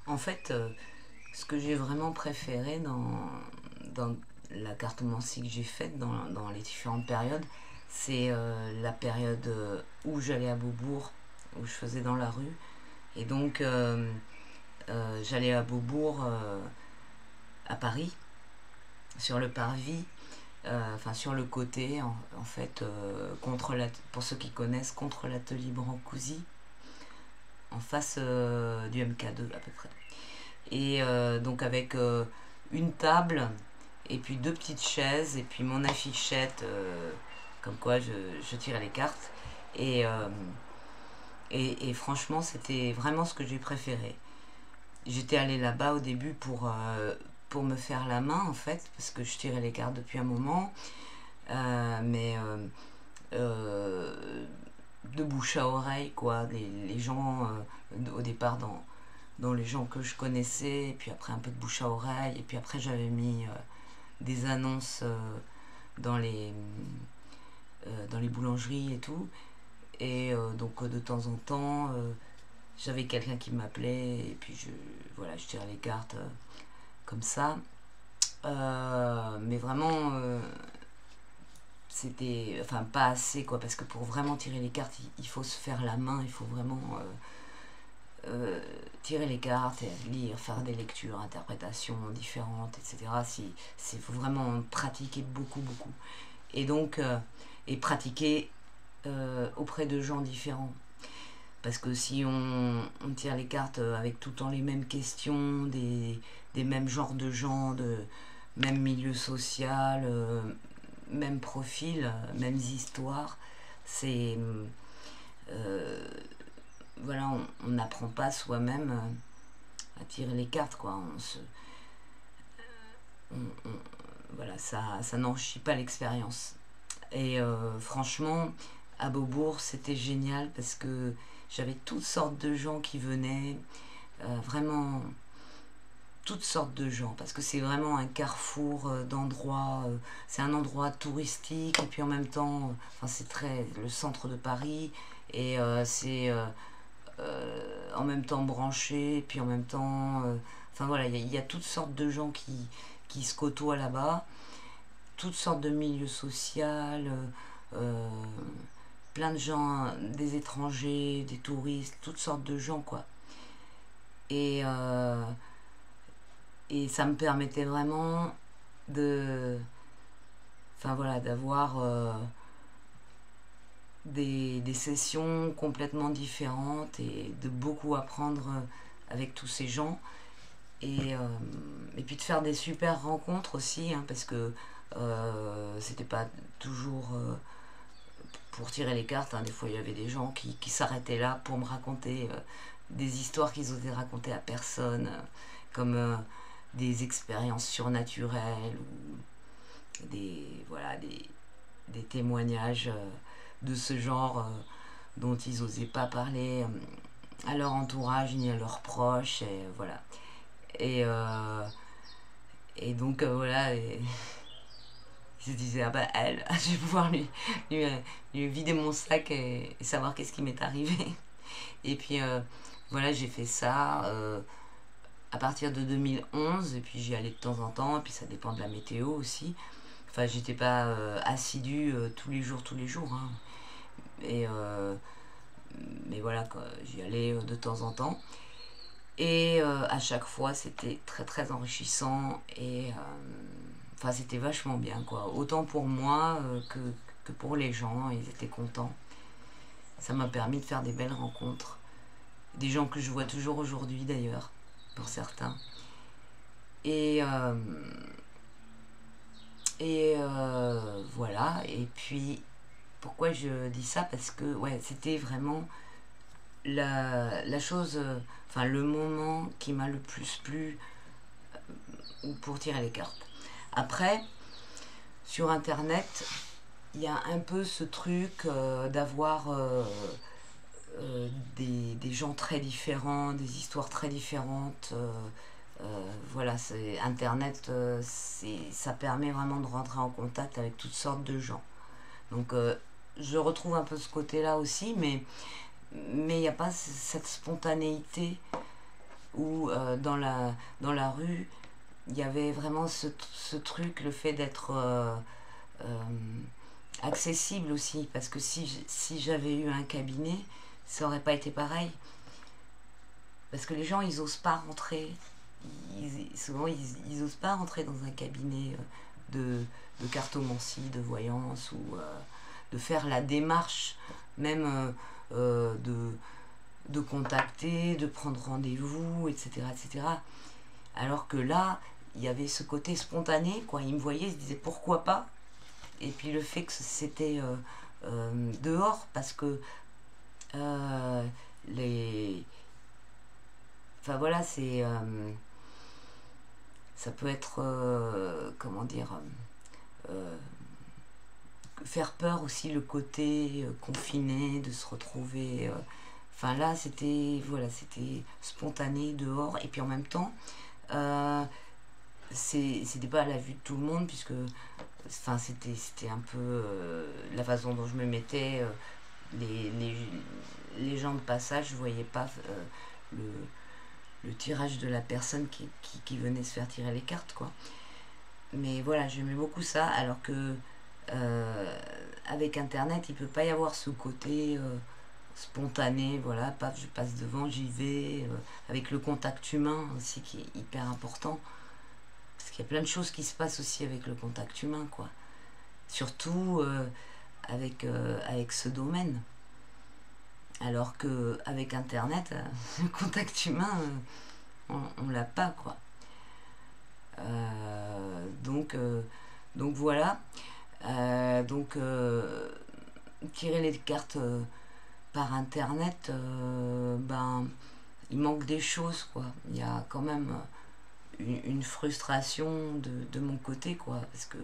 En fait, ce que j'ai vraiment préféré dans la cartomancie que j'ai faite dans les différentes périodes, c'est la période où j'allais à Beaubourg, où je faisais dans la rue. Et donc, j'allais à Beaubourg, à Paris, sur le parvis, enfin sur le côté, en fait, pour ceux qui connaissent, contre l'atelier Brancusi, en face du MK2 à peu près. Et donc avec une table et puis deux petites chaises et puis mon affichette comme quoi je tirais les cartes et, euh, et franchement c'était vraiment ce que j'ai préféré. J'étais allée là-bas au début pour me faire la main en fait parce que je tirais les cartes depuis un moment, mais euh, de bouche à oreille quoi, les gens au départ dans les gens que je connaissais, et puis après un peu de bouche à oreille, et puis après j'avais mis des annonces dans les boulangeries et tout. Et donc de temps en temps, j'avais quelqu'un qui m'appelait, et puis voilà, je tirais les cartes comme ça. Mais vraiment, c'était, enfin pas assez quoi, parce que pour vraiment tirer les cartes, il faut se faire la main, il faut vraiment tirer les cartes, lire, faire des lectures, interprétations différentes, etc. Il faut vraiment pratiquer beaucoup, beaucoup. Et donc, et pratiquer auprès de gens différents. Parce que si on tire les cartes avec tout le temps les mêmes questions, des mêmes genres de gens, de même milieu social, même profil, mêmes histoires, c'est voilà, on n'apprend pas soi-même à tirer les cartes, quoi. On- voilà, ça n'enrichit pas l'expérience. Et franchement, à Beaubourg, c'était génial parce que j'avais toutes sortes de gens qui venaient, vraiment toutes sortes de gens, parce que c'est vraiment un carrefour d'endroits, c'est un endroit touristique, et puis en même temps, enfin, c'est très le centre de Paris, et c'est en même temps branché, et puis en même temps, enfin voilà, il y a toutes sortes de gens qui se côtoient là-bas, toutes sortes de milieux sociaux, euh, plein de gens, des étrangers, des touristes, toutes sortes de gens, quoi. Et, euh, et ça me permettait vraiment de, enfin voilà, d'avoir des sessions complètement différentes et de beaucoup apprendre avec tous ces gens. Et puis de faire des super rencontres aussi, hein, parce que c'était pas toujours pour tirer les cartes, hein. Des fois il y avait des gens qui s'arrêtaient là pour me raconter des histoires qu'ils osaient raconter à personne, comme des expériences surnaturelles ou voilà, des témoignages de ce genre dont ils osaient pas parler à leur entourage ni à leurs proches. Et voilà. Et, euh, et donc voilà, et je disais, ah bah elle, je vais pouvoir lui, lui vider mon sac et savoir qu'est-ce qui m'est arrivé. Et puis voilà, j'ai fait ça à partir de 2011, et puis j'y allais de temps en temps, et puis ça dépend de la météo aussi. Enfin, j'étais pas assidue tous les jours, hein. Et, mais voilà, quoi, j'y allais de temps en temps. Et à chaque fois, c'était très très enrichissant et enfin, c'était vachement bien, quoi. Autant pour moi que pour les gens, ils étaient contents. Ça m'a permis de faire des belles rencontres. Des gens que je vois toujours aujourd'hui d'ailleurs, pour certains. Et, euh, voilà. Et puis, pourquoi je dis ça? Parce que ouais, c'était vraiment la chose, enfin le moment qui m'a le plus plu pour tirer les cartes. Après, sur Internet, il y a un peu ce truc d'avoir des gens très différents, des histoires très différentes. Voilà, Internet, ça permet vraiment de rentrer en contact avec toutes sortes de gens. Donc, je retrouve un peu ce côté-là aussi, mais il n'y a pas cette spontanéité où dans la rue, il y avait vraiment ce truc, le fait d'être accessible aussi, parce que si j'avais eu un cabinet, ça aurait pas été pareil. Parce que les gens, ils osent pas rentrer. Souvent, ils osent pas rentrer dans un cabinet de cartomancie, de voyance, ou de faire la démarche, même de contacter, de prendre rendez-vous, etc., etc. Alors que là, il y avait ce côté spontané, quoi. Ils me voyaient, ils se disaient pourquoi pas. Et puis le fait que c'était dehors, parce que les... Enfin voilà, c'est... ça peut être... comment dire... faire peur aussi, le côté confiné, de se retrouver... Enfin là, c'était voilà, c'était spontané, dehors. Et puis en même temps, c'était pas à la vue de tout le monde, puisque enfin, c'était un peu la façon dont je me mettais. Les, les, les gens de passage, je voyais pas le tirage de la personne qui venait se faire tirer les cartes, quoi. Mais voilà, j'aimais beaucoup ça, alors que avec Internet, il peut pas y avoir ce côté spontané, voilà, paf, je passe devant, j'y vais, avec le contact humain aussi qui est hyper important, parce qu'il y a plein de choses qui se passent aussi avec le contact humain, quoi. Surtout avec ce domaine. Alors que avec Internet, le contact humain, on l'a pas, quoi. Donc voilà. Tirer les cartes par Internet, ben, il manque des choses, quoi. Il y a quand même une frustration de mon côté, quoi, parce que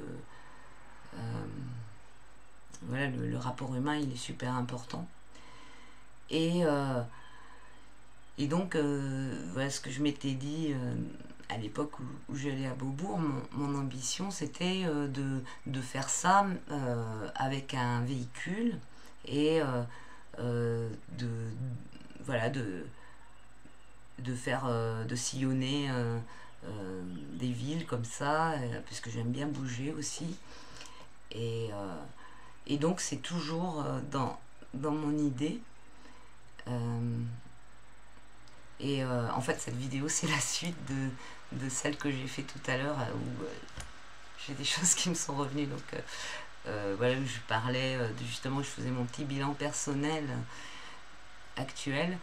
voilà, le rapport humain, il est super important. Et, donc, voilà ce que je m'étais dit à l'époque où j'allais à Beaubourg. Mon ambition, c'était de faire ça avec un véhicule et voilà, de faire, de sillonner des villes comme ça, parce que j'aime bien bouger aussi. Et, donc, c'est toujours dans mon idée. En fait, cette vidéo, c'est la suite de celle que j'ai fait tout à l'heure, où j'ai des choses qui me sont revenues. Donc, voilà, où je parlais justement, je faisais mon petit bilan personnel actuel.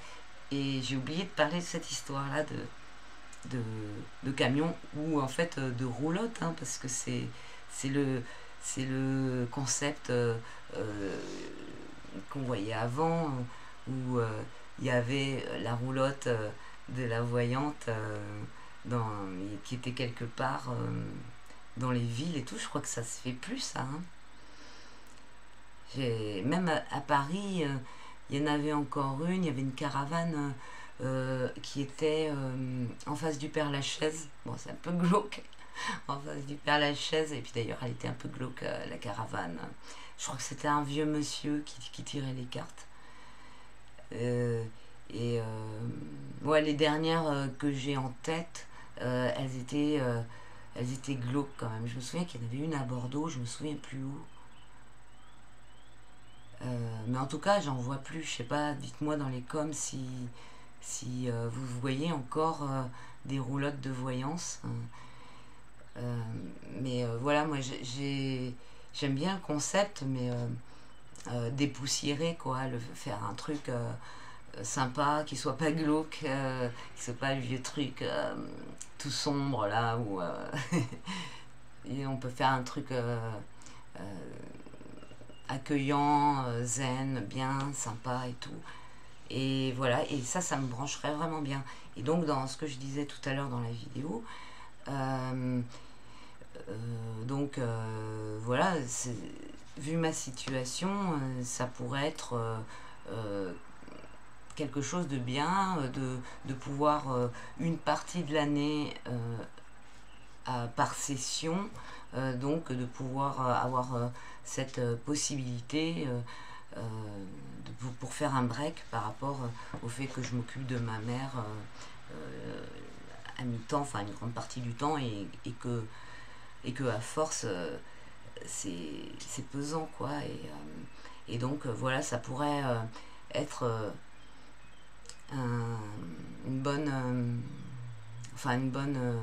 Et j'ai oublié de parler de cette histoire-là de camion, ou en fait de roulotte, hein, parce que c'est le concept qu'on voyait avant, où il y avait la roulotte de la voyante qui était quelque part dans les villes et tout. Je crois que ça se fait plus, ça, hein. Même à Paris, il y en avait encore une. Il y avait une caravane qui était en face du Père-Lachaise. Bon, c'est un peu glauque, en face du Père-Lachaise. Et puis d'ailleurs, elle était un peu glauque, la caravane. Je crois que c'était un vieux monsieur qui tirait les cartes. Ouais, les dernières que j'ai en tête, elles étaient glauques quand même. Je me souviens qu'il y en avait une à Bordeaux, je me souviens plus où. Mais en tout cas, j'en vois plus. Je sais pas, dites-moi dans les coms si vous voyez encore des roulottes de voyance. Mais voilà, moi j'aime bien le concept, mais dépoussiérer, quoi, faire un truc sympa, qui soit pas glauque, qui soit pas le vieux truc tout sombre là, où et on peut faire un truc accueillant, zen, bien, sympa et tout. Et voilà, et ça me brancherait vraiment bien. Et donc, dans ce que je disais tout à l'heure dans la vidéo, voilà, vu ma situation, ça pourrait être quelque chose de bien, de pouvoir une partie de l'année par session, donc de pouvoir avoir cette possibilité pour faire un break par rapport au fait que je m'occupe de ma mère à mi-temps, enfin une grande partie du temps, et que à force, c'est pesant, quoi. Et donc, voilà, ça pourrait être une bonne, enfin une bonne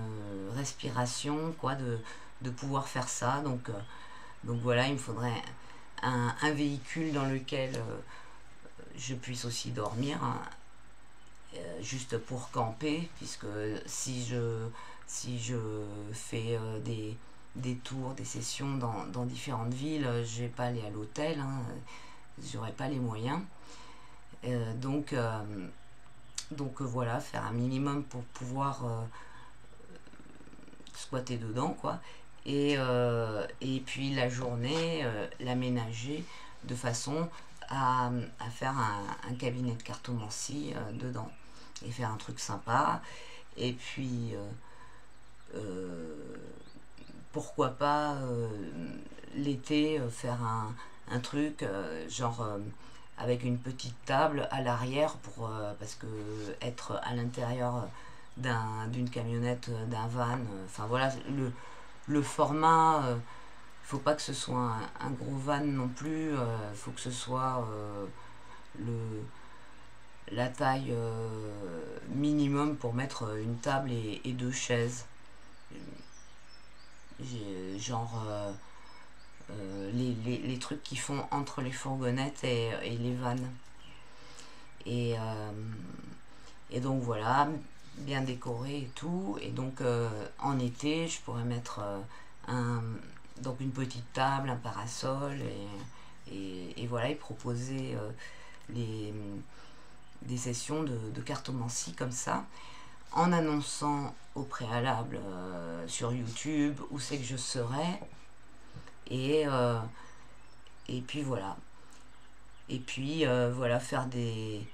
respiration, quoi, de pouvoir faire ça. Donc voilà, il me faudrait un véhicule dans lequel je puisse aussi dormir, hein, juste pour camper, puisque si je fais des tours, des sessions dans différentes villes, je vais pas aller à l'hôtel, hein, j'aurai pas les moyens. Donc, voilà, faire un minimum pour pouvoir squatter dedans, quoi. Et puis la journée, l'aménager de façon à faire un cabinet de cartomancie dedans, et faire un truc sympa. Et puis pourquoi pas l'été faire un truc genre avec une petite table à l'arrière, parce que être à l'intérieur d'une camionnette, d'un van, enfin voilà, le format, faut pas que ce soit un gros van non plus, faut que ce soit le la taille minimum pour mettre une table et deux chaises. Genre les trucs qui font entre les fourgonnettes et les vannes. Et, donc voilà, bien décoré et tout. Et donc en été, je pourrais mettre donc une petite table, un parasol, et voilà, et proposer des sessions de cartomancie comme ça, en annonçant au préalable sur YouTube où c'est que je serai, et puis voilà. Et puis voilà, faire des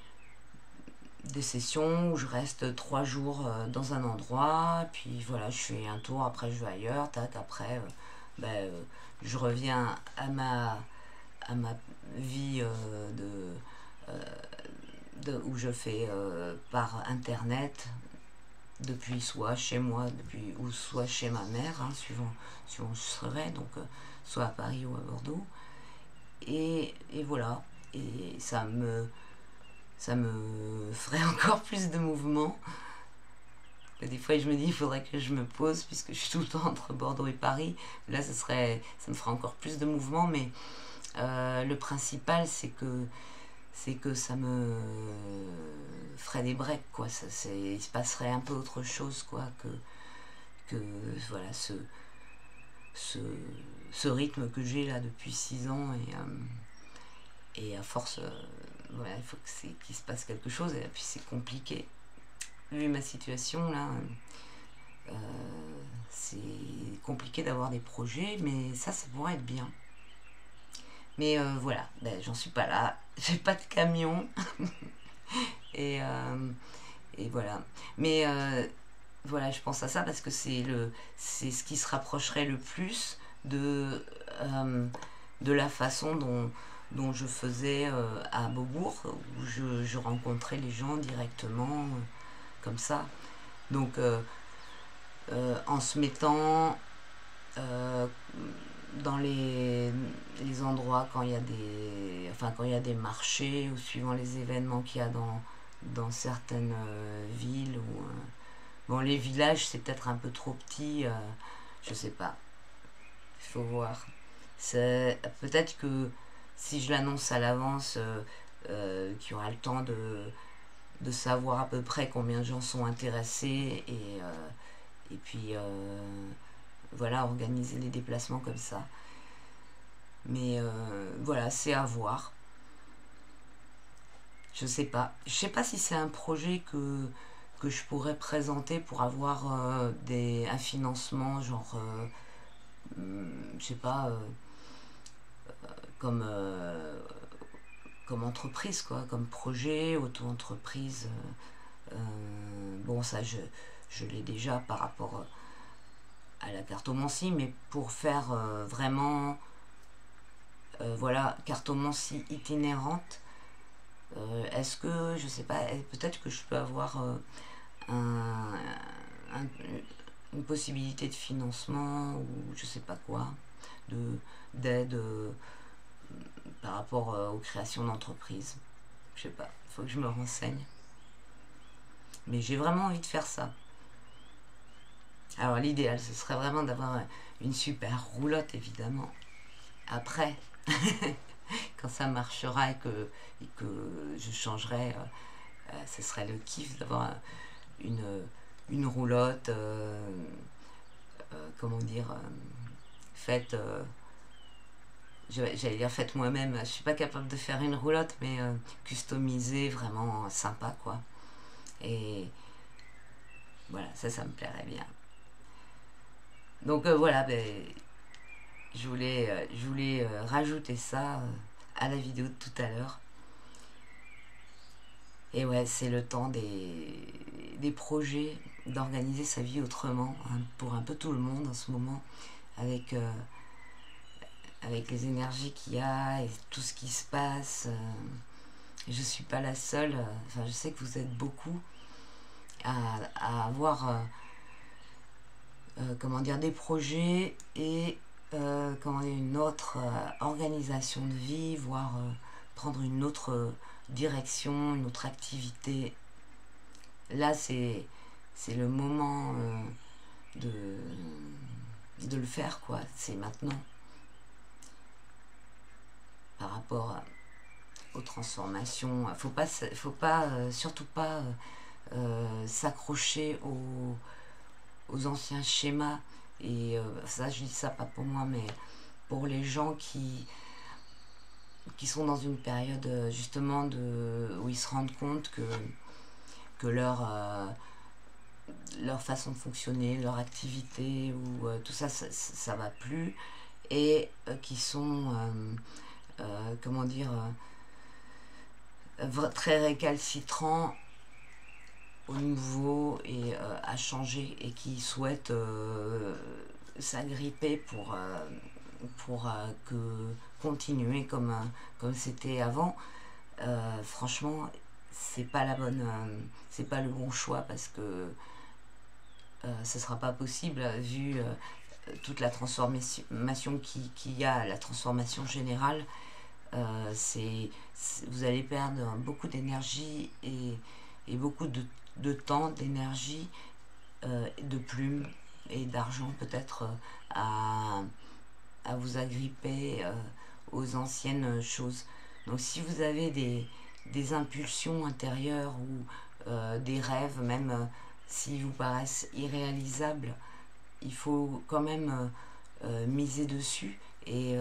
sessions où je reste 3 jours dans un endroit, puis voilà, je fais un tour, après je vais ailleurs, tac, après je reviens à ma vie où je fais par internet, depuis soit chez moi, ou soit chez ma mère, hein, suivant où je serai, donc soit à Paris ou à Bordeaux. Et voilà, et ça me ferait encore plus de mouvement. Des fois, je me dis, il faudrait que je me pose, puisque je suis tout le temps entre Bordeaux et Paris. Là, ça me ferait encore plus de mouvement, mais le principal, c'est que ça me ferait des breaks, quoi. Il se passerait un peu autre chose, quoi, que voilà, ce rythme que j'ai là depuis 6 ans, et à force, voilà, il faut qu'il se passe quelque chose, et puis c'est compliqué. Vu ma situation là, c'est compliqué d'avoir des projets, mais ça pourrait être bien. Mais voilà, j'en suis pas là, j'ai pas de camion, et voilà. Mais voilà, je pense à ça parce que c'est ce qui se rapprocherait le plus de la façon dont je faisais à Beaubourg, où je rencontrais les gens directement, comme ça. Donc en se mettant dans les endroits, quand il y a des marchés, ou suivant les événements qu'il y a dans certaines villes, ou bon, les villages c'est peut-être un peu trop petit, je sais pas, il faut voir. Peut-être que si je l'annonce à l'avance, qu'il y aura le temps de savoir à peu près combien de gens sont intéressés, et puis voilà, organiser les déplacements comme ça. Mais voilà, c'est à voir. Je sais pas si c'est un projet que je pourrais présenter pour avoir un financement, genre je sais pas, comme entreprise, quoi, comme projet, auto-entreprise. Bon, ça je l'ai déjà par rapport à la cartomancie, mais pour faire vraiment voilà, cartomancie itinérante, est-ce que, je sais pas, peut-être que je peux avoir un un, une possibilité de financement ou je sais pas quoi, d'aide par rapport aux créations d'entreprises. Je sais pas, il faut que je me renseigne. Mais j'ai vraiment envie de faire ça. Alors l'idéal, ce serait vraiment d'avoir une super roulotte, évidemment. Après, quand ça marchera et que je changerai, ce serait le kiff d'avoir une, une roulotte, comment dire, faite, j'allais dire faite moi-même. Je suis pas capable de faire une roulotte, mais customisée, vraiment sympa, quoi. Et voilà, ça me plairait bien. Donc voilà, ben, je voulais rajouter ça à la vidéo de tout à l'heure. Et ouais, c'est le temps des projets, d'organiser sa vie autrement, hein, pour un peu tout le monde en ce moment, avec, avec les énergies qu'il y a et tout ce qui se passe. Je ne suis pas la seule, enfin je sais que vous êtes beaucoup à avoir comment dire, des projets et comment dire, une autre organisation de vie, voire prendre une autre direction, une autre activité. Là, c'est le moment de le faire, quoi. C'est maintenant. Par rapport aux transformations, faut pas surtout pas s'accrocher aux anciens schémas. Et ça, je dis ça pas pour moi, mais pour les gens qui sont dans une période justement où ils se rendent compte que leur façon de fonctionner, leur activité, ou tout ça, ça va plus, et qui sont, comment dire, très récalcitrants au nouveau et à changer, et qui souhaitent s'agripper pour continuer comme c'était avant. Franchement, c'est pas c'est pas le bon choix, parce que ce sera pas possible vu toute la transformation qu'il y a, la transformation générale. Vous allez perdre beaucoup d'énergie et beaucoup de temps, d'énergie, de plumes et d'argent peut-être à vous agripper aux anciennes choses. Donc si vous avez des impulsions intérieures ou des rêves, même s'ils vous paraissent irréalisables, il faut quand même miser dessus. Et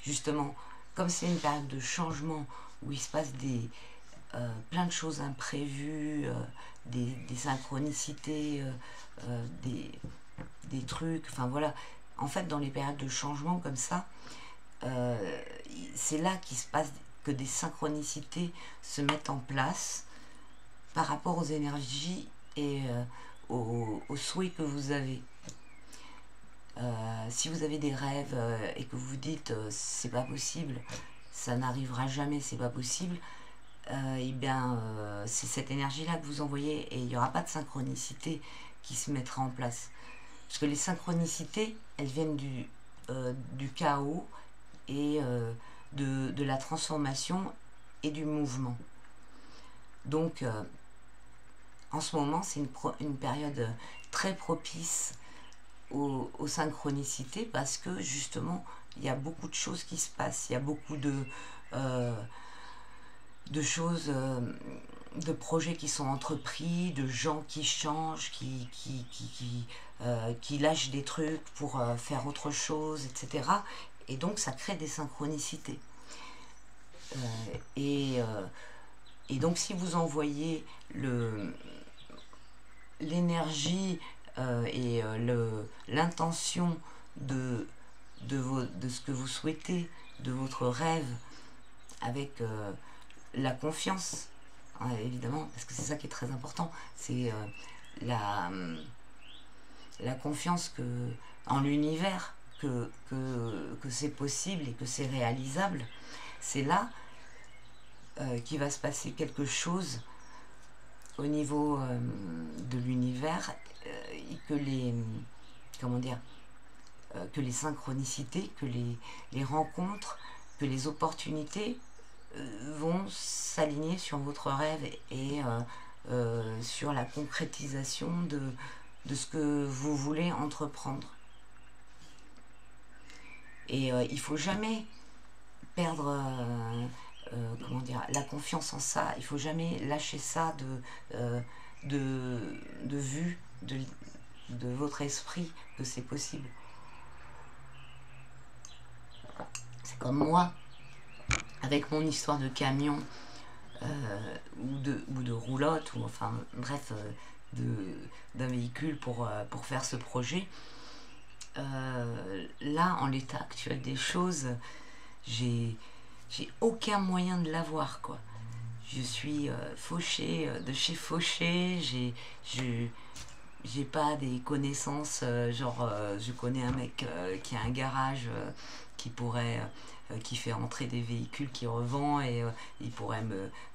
justement, comme c'est une période de changement où il se passe plein de choses imprévues, des synchronicités, des trucs, enfin voilà. En fait, dans les périodes de changement comme ça, c'est là qu'il se passe que des synchronicités se mettent en place par rapport aux énergies et aux souhaits que vous avez. Si vous avez des rêves et que vous vous dites c'est pas possible, ça n'arrivera jamais, c'est pas possible, et bien c'est cette énergie là que vous envoyez, et il n'y aura pas de synchronicité qui se mettra en place, parce que les synchronicités, elles viennent du chaos et de la transformation et du mouvement. Donc en ce moment, c'est une période très propice aux synchronicités, parce que justement il y a beaucoup de choses qui se passent, il y a beaucoup de choses, de projets qui sont entrepris, de gens qui changent, qui lâchent des trucs pour faire autre chose, etc. Et donc ça crée des synchronicités. Et donc si vous envoyez l'énergie et l'intention de ce que vous souhaitez, de votre rêve, avec la confiance, hein, évidemment, parce que c'est ça qui est très important, c'est la confiance en l'univers, que c'est possible et que c'est réalisable. C'est là qu'il va se passer quelque chose au niveau de l'univers, que les, comment dire, que les synchronicités, que les rencontres, que les opportunités vont s'aligner sur votre rêve et sur la concrétisation de ce que vous voulez entreprendre. Et il ne faut jamais perdre comment dire, la confiance en ça. Il ne faut jamais lâcher ça de vue de votre esprit que c'est possible. C'est comme moi, avec mon histoire de camion ou de roulotte, ou enfin bref, d'un véhicule pour faire ce projet. Là, en l'état actuel des choses, j'ai aucun moyen de l'avoir, quoi. Je suis fauchée de chez fauchée, j'ai pas des connaissances, genre je connais un mec qui a un garage qui pourrait qui fait entrer des véhicules qui revend et il pourrait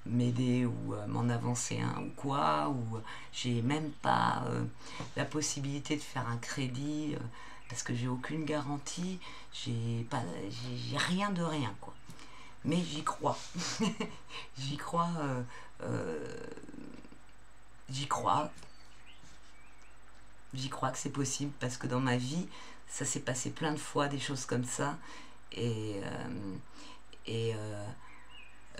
m'aider ou m'en avancer un ou quoi, ou j'ai même pas la possibilité de faire un crédit parce que j'ai aucune garantie, j'ai rien de rien, quoi. Mais j'y crois. j'y crois j'y crois j'y crois que c'est possible parce que dans ma vie ça s'est passé plein de fois, des choses comme ça, et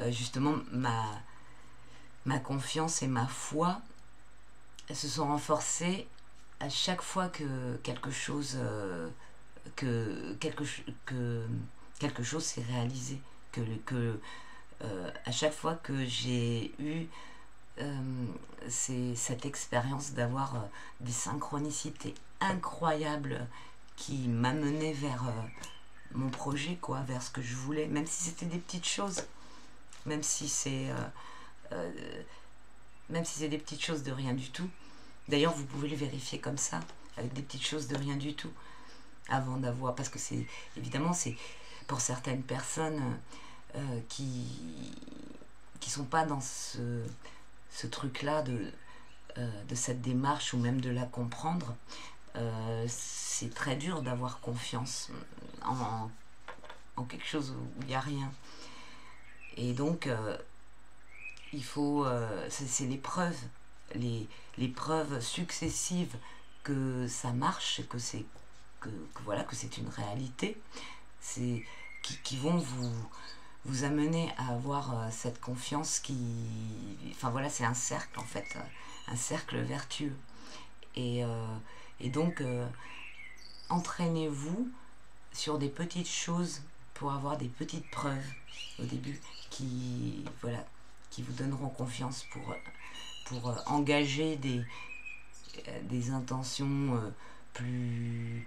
justement ma confiance et ma foi elles se sont renforcées à chaque fois que quelque chose s'est réalisé, à chaque fois que j'ai eu cette expérience d'avoir des synchronicités incroyables qui m'amenaient vers mon projet, quoi, vers ce que je voulais, même si c'était des petites choses, même si c'est des petites choses de rien du tout. D'ailleurs, vous pouvez le vérifier comme ça, avec des petites choses de rien du tout, avant d'avoir, parce que c'est évidemment c'est pour certaines personnes qui sont pas dans ce truc-là de cette démarche ou même de la comprendre. C'est très dur d'avoir confiance en quelque chose où il n'y a rien. Et donc, il faut... c'est les preuves, les preuves successives que ça marche, que voilà, que c'est une réalité, qui vont vous amener à avoir cette confiance qui... Enfin voilà, c'est un cercle en fait, un cercle vertueux. Et donc, entraînez-vous sur des petites choses pour avoir des petites preuves au début qui vous donneront confiance pour engager des intentions plus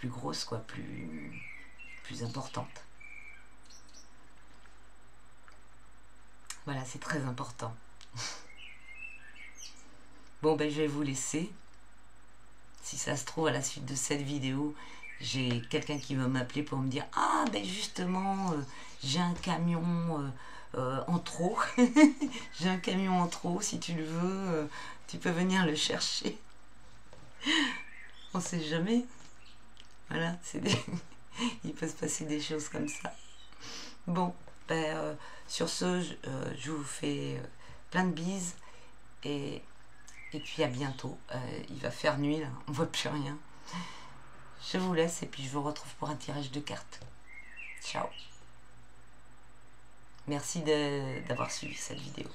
grosses, quoi, plus importantes. Voilà, c'est très important. Bon, ben je vais vous laisser. Si ça se trouve, à la suite de cette vidéo, j'ai quelqu'un qui va m'appeler pour me dire « Ah, ben justement, j'ai un camion en trop. J'ai un camion en trop, si tu le veux, tu peux venir le chercher. » On sait jamais. Voilà, il peut se passer des choses comme ça. Bon, ben, sur ce, je vous fais plein de bises et puis à bientôt. Il va faire nuit là, on voit plus rien. Je vous laisse et puis je vous retrouve pour un tirage de cartes. Ciao. Merci d'avoir suivi cette vidéo.